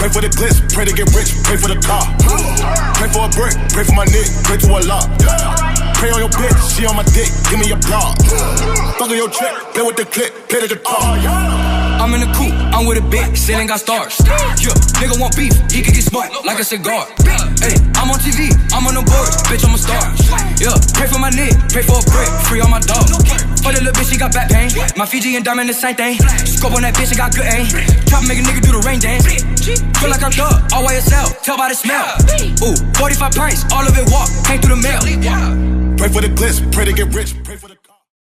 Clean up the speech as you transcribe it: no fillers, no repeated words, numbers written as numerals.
Pray for the glitz, pray to get rich, pray for the car. Pray for a brick, pray for my nigga, pray to Allah. Pray on your bitch, she on my dick, give me a bra. Fuck on your trick, play with the clip, play the guitar. I'm in the coupe, I'm with a bitch, ceiling got stars. Yeah, nigga want beef, he can get smoked like a cigar. Hey, I'm on TV, I'm on the boards, bitch, I'm a star. Yeah, pray for my nigga, pray for a brick, free on my dog. For the little bitch, she got back pain. My Fiji and diamond the same thing. Scope on that bitch, she got good aim. Try to make a nigga do the rain dance. Feel like I'm thug, all YSL, tell by the smell. Ooh, 45 pints, all of it walk, came through the mail. Pray for the glitz, pray to get rich.